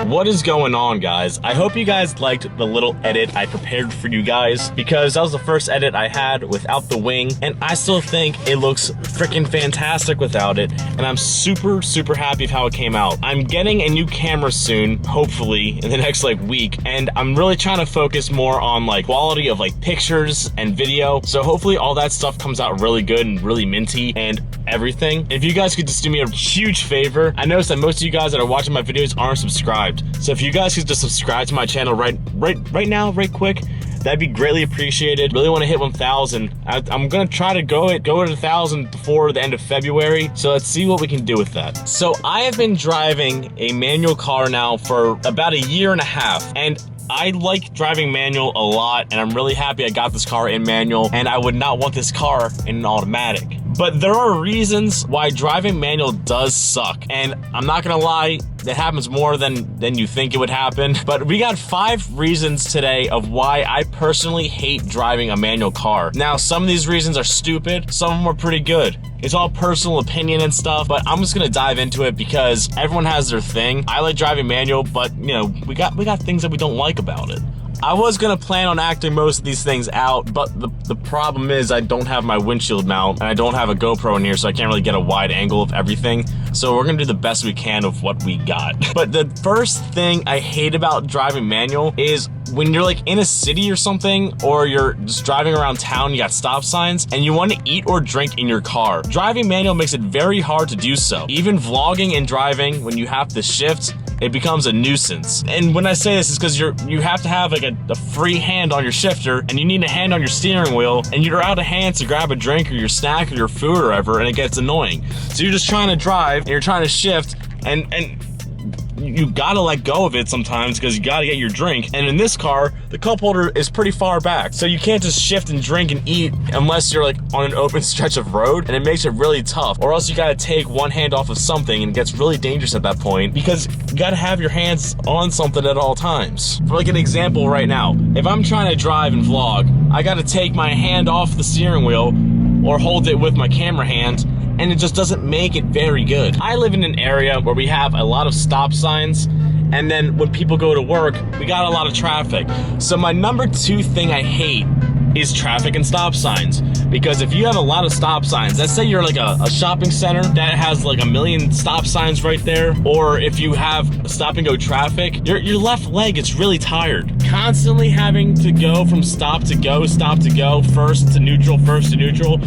What is going on, guys? I hope you guys liked the little edit I prepared for you guys, because that was the first edit I had without the wing, and I still think it looks freaking fantastic without it, and I'm super happy with how it came out. I'm getting a new camera soon, hopefully in the next week, and I'm really trying to focus more on quality of pictures and video, so hopefully all that stuff comes out really good and really minty and everything. If you guys could just do me a huge favor, I noticed that most of you guys that are watching my videos aren't subscribed. So if you guys could just subscribe to my channel right now, right quick, that'd be greatly appreciated. Really want to hit 1,000. I'm gonna try to go to 1,000 before the end of February. So let's see what we can do with that. So I have been driving a manual car now for about 1.5 years, and I like driving manual a lot, and I'm really happy I got this car in manual, and I would not want this car in an automatic. But there are reasons why driving manual does suck, and I'm not gonna lie, it happens more than you think it would happen. But we got 5 reasons today of why I personally hate driving a manual car. Now, some of these reasons are stupid, some of them are pretty good. It's all personal opinion and stuff, but I'm just gonna dive into it because everyone has their thing. I like driving manual, but you know, we got things that we don't like about it. I was gonna plan on acting most of these things out, but the problem is I don't have my windshield mount and I don't have a GoPro in here, so I can't really get a wide angle of everything. So we're gonna do the best we can of what we got. But the first thing I hate about driving manual is when you're in a city or something, or you're just driving around town, you got stop signs, and you want to eat or drink in your car. Driving manual makes it very hard to do so. Even vlogging and driving, when you have to shift, it becomes a nuisance. And when I say this, is because you have to have a free hand on your shifter, and you need a hand on your steering wheel, and you're out of hands to grab a drink or your snack or your food or whatever, and it gets annoying. So you're just trying to drive, and you're trying to shift, and you gotta let go of it sometimes because you gotta get your drink. And in this car, the cup holder is pretty far back, so you can't just shift and drink and eat unless you're on an open stretch of road, and it makes it really tough. Or else you gotta take one hand off of something, and it gets really dangerous at that point because you gotta have your hands on something at all times. For an example right now, if I'm trying to drive and vlog, I gotta take my hand off the steering wheel or hold it with my camera hand, and it just doesn't make it very good. I live in an area where we have a lot of stop signs, and then when people go to work, we got a lot of traffic. So my number 2 thing I hate is traffic and stop signs. Because if you have a lot of stop signs, let's say you're a shopping center that has 1 million stop signs right there, or if you have stop and go traffic, your left leg is really tired. Constantly having to go from stop to go, first to neutral,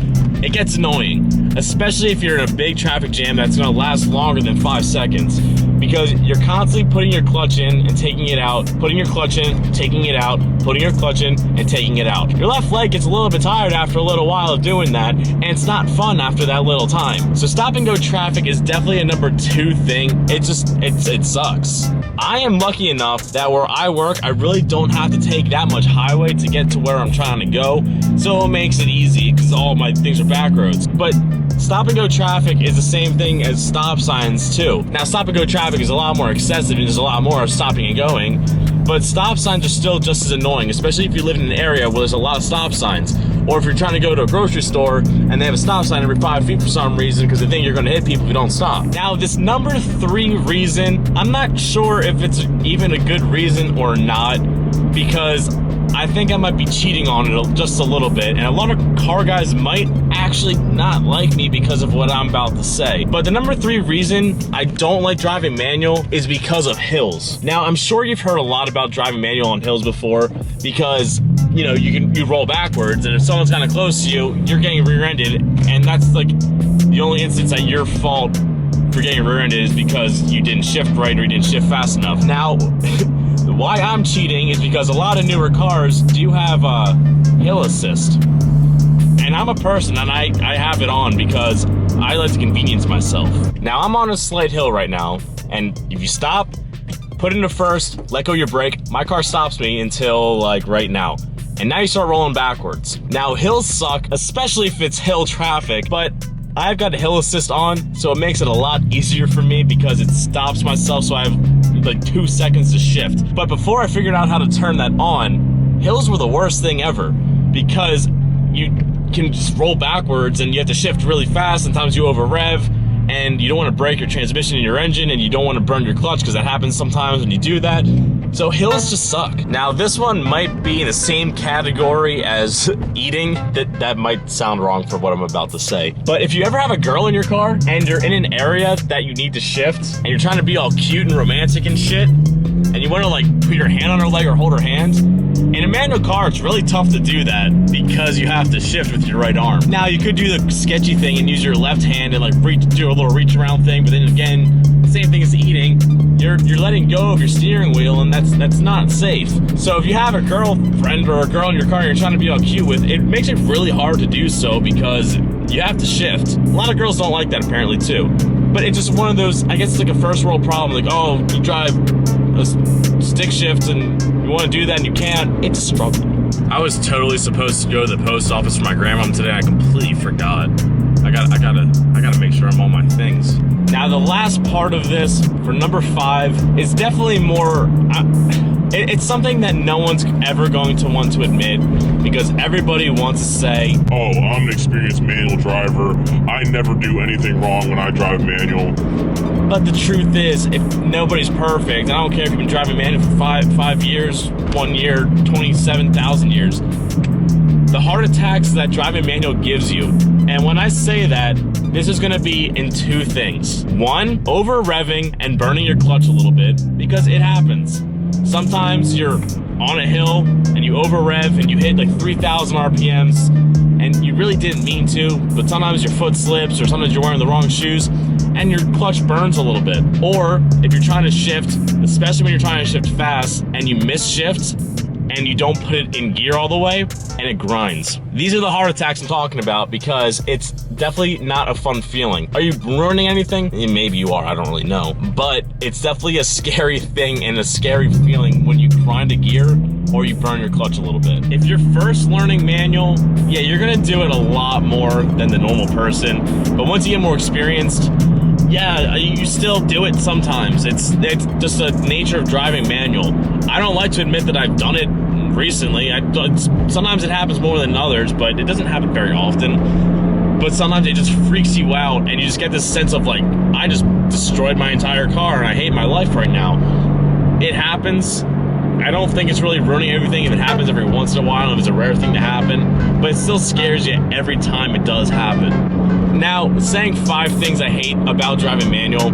it gets annoying. Especially if you're in a big traffic jam that's gonna last longer than 5 seconds. Because you're constantly putting your clutch in and taking it out, putting your clutch in, taking it out, putting your clutch in, and taking it out. Your left leg gets a little bit tired after a little while of doing that, and it's not fun after that little time. So stop and go traffic is definitely a number 2 thing. It sucks. I am lucky enough that where I work, I really don't have to take that much highway to get to where I'm trying to go, so it makes it easy because all my things are back roads. But stop and go traffic is the same thing as stop signs too. Now stop and go traffic is a lot more excessive and there's a lot more stopping and going, but stop signs are still just as annoying, especially if you live in an area where there's a lot of stop signs. Or if you're trying to go to a grocery store and they have a stop sign every 5 feet for some reason because they think you're gonna hit people if you don't stop. Now this number 3 reason, I'm not sure if it's even a good reason or not, because I think I might be cheating on it just a little bit, and a lot of car guys might actually not like me because of what I'm about to say. But the number 3 reason I don't like driving manual is because of hills. Now, I'm sure you've heard a lot about driving manual on hills before because, you know, you roll backwards, and if someone's kind of close to you, you're getting rear-ended, and that's the only instance that your fault for getting rear-ended is because you didn't shift right or you didn't shift fast enough. Now, why I'm cheating is because a lot of newer cars do have hill assist. And I'm a person and I have it on because I like to convenience myself. Now I'm on a slight hill right now, and if you stop, put into first, let go of your brake, my car stops me until right now. And now you start rolling backwards. Now hills suck, especially if it's hill traffic, but I've got a hill assist on, so it makes it a lot easier for me because it stops myself, so I have like 2 seconds to shift. But before I figured out how to turn that on, hills were the worst thing ever, because you can just roll backwards and you have to shift really fast. Sometimes you over rev, and you don't want to break your transmission in your engine, and you don't want to burn your clutch, because that happens sometimes when you do that. So hills just suck. Now this one might be in the same category as eating. That might sound wrong for what I'm about to say. But if you ever have a girl in your car and you're in an area that you need to shift and you're trying to be all cute and romantic and shit, and you want to like put your hand on her leg or hold her hand, in a manual car, it's really tough to do that because you have to shift with your right arm. Now, you could do the sketchy thing and use your left hand and like do a little reach around thing, but then again, same thing as eating. You're letting go of your steering wheel, and that's not safe. So if you have a girlfriend or a girl in your car you're trying to be all cute with, it makes it really hard to do so because you have to shift. A lot of girls don't like that apparently too. But it's just one of those, I guess it's like a first world problem. Like, oh, you drive a stick shift and you want to do that and you can't. It's a struggle. I was totally supposed to go to the post office for my grandmom today. I completely forgot. I gotta make sure I'm on my things. Now the last part of this, for number 5, is definitely more, it's something that no one's ever going to want to admit, because everybody wants to say, oh, I'm an experienced manual driver. I never do anything wrong when I drive manual. But the truth is, if nobody's perfect, I don't care if you've been driving manual for 5 years, 1 year, 27,000 years, the heart attacks that driving manual gives you. And when I say that, this is gonna be in 2 things. 1, over revving and burning your clutch a little bit, because it happens. Sometimes you're on a hill and you over rev and you hit like 3,000 RPMs and you really didn't mean to, but sometimes your foot slips or sometimes you're wearing the wrong shoes and your clutch burns a little bit. Or if you're trying to shift, especially when you're trying to shift fast and you miss shift, and you don't put it in gear all the way, and it grinds. These are the heart attacks I'm talking about, because it's definitely not a fun feeling. Are you ruining anything? Maybe you are, I don't really know. But it's definitely a scary thing and a scary feeling when you grind a gear or you burn your clutch a little bit. If you're first learning manual, yeah, you're gonna do it a lot more than the normal person. But once you get more experienced, yeah, you still do it sometimes. It's just the nature of driving manual. I don't like to admit that I've done it recently. Sometimes it happens more than others, but it doesn't happen very often. But sometimes it just freaks you out, and you just get this sense of like, I just destroyed my entire car and I hate my life right now. It happens. I don't think it's really ruining everything if it happens every once in a while, if it's a rare thing to happen, but it still scares you every time it does happen. Now, saying 5 things I hate about driving manual,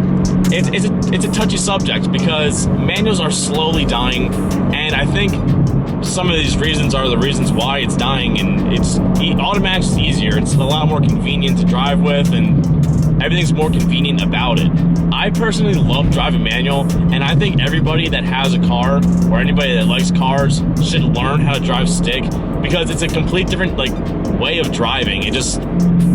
it's a touchy subject, because manuals are slowly dying, and I think some of these reasons are the reasons why it's dying, and automatic is easier. It's a lot more convenient to drive with, and everything's more convenient about it. I personally love driving manual, and I think everybody that has a car or anybody that likes cars should learn how to drive stick, because it's a complete different way of driving.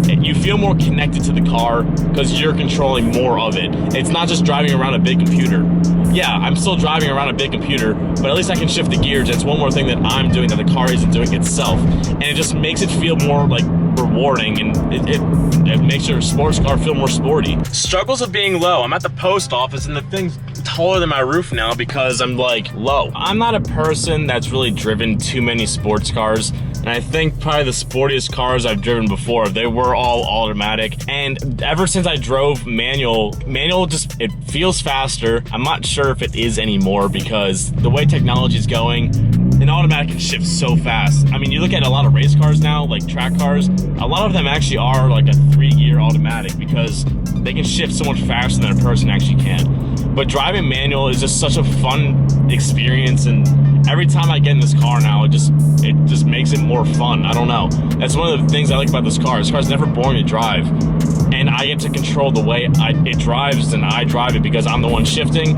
You feel more connected to the car because you're controlling more of it. It's not just driving around a big computer. Yeah, I'm still driving around a big computer, but at least I can shift the gears. It's one more thing that I'm doing that the car isn't doing itself, and it just makes it feel more rewarding, and it makes your sports car feel more sporty. Struggles of being low. I'm at the post office and the thing's taller than my roof now because I'm low. I'm not a person that's really driven too many sports cars, and I think probably the sportiest cars I've driven before, they were all automatic, and ever since I drove manual just, it feels faster. I'm not sure if it is anymore, because the way technology is going, an automatic can shift so fast. I mean, you look at a lot of race cars now, like track cars, a lot of them actually are like a 3-gear automatic, because they can shift so much faster than a person actually can. But driving manual is just such a fun experience, and every time I get in this car now, it just makes it more fun. I don't know. That's one of the things I like about this car. This car's never boring to drive, and I get to control the way it drives, and I drive it because I'm the one shifting,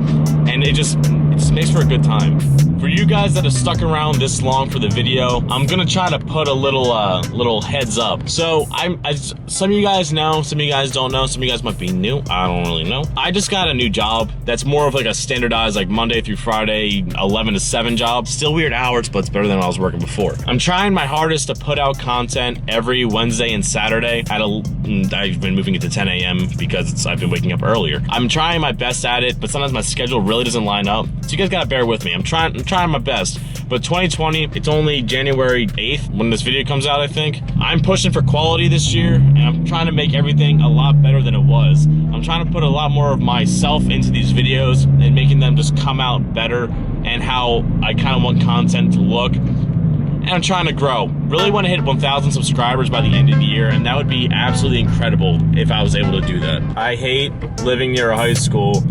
and it's just makes for a good time. For you guys that have stuck around this long for the video, I'm gonna try to put a little heads up. So some of you guys know, some of you guys don't know, some of you guys might be new. I don't really know. I just got a new job that's more of like a standardized like Monday through Friday 11 to 7 job. Still weird hours, but it's better than when I was working before. I'm trying my hardest to put out content every Wednesday and Saturday I've been moving it to 10 a.m. because I've been waking up earlier. I'm trying my best at it, but sometimes my schedule really doesn't line up. So you guys gotta bear with me. I'm trying my best. But 2020, it's only January 8th when this video comes out, I think. I'm pushing for quality this year, and I'm trying to make everything a lot better than it was. I'm trying to put a lot more of myself into these videos and making them just come out better and how I kind of want content to look. And I'm trying to grow. Really want to hit 1,000 subscribers by the end of the year, and that would be absolutely incredible if I was able to do that. I hate living near a high school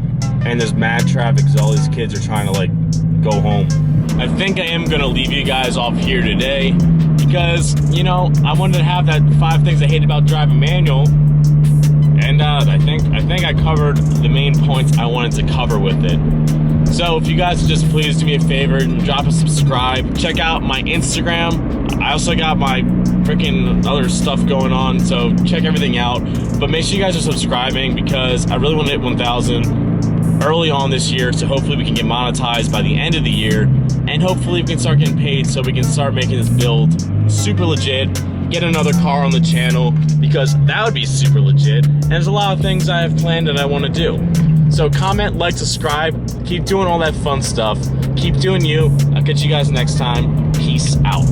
and there's mad traffic because all these kids are trying to like go home. I think I am gonna leave you guys off here today because, you know, I wanted to have that 5 things I hate about driving manual, and I think I covered the main points I wanted to cover with it. So if you guys would just please do me a favor and drop a subscribe. Check out my Instagram. I also got my freaking other stuff going on, so check everything out. But make sure you guys are subscribing because I really want to hit 1,000 early on this year, so hopefully we can get monetized by the end of the year, and hopefully we can start getting paid so we can start making this build super legit, get another car on the channel, because that would be super legit, and there's a lot of things I have planned that I want to do. So comment, like, subscribe, keep doing all that fun stuff, keep doing you. I'll catch you guys next time. Peace out.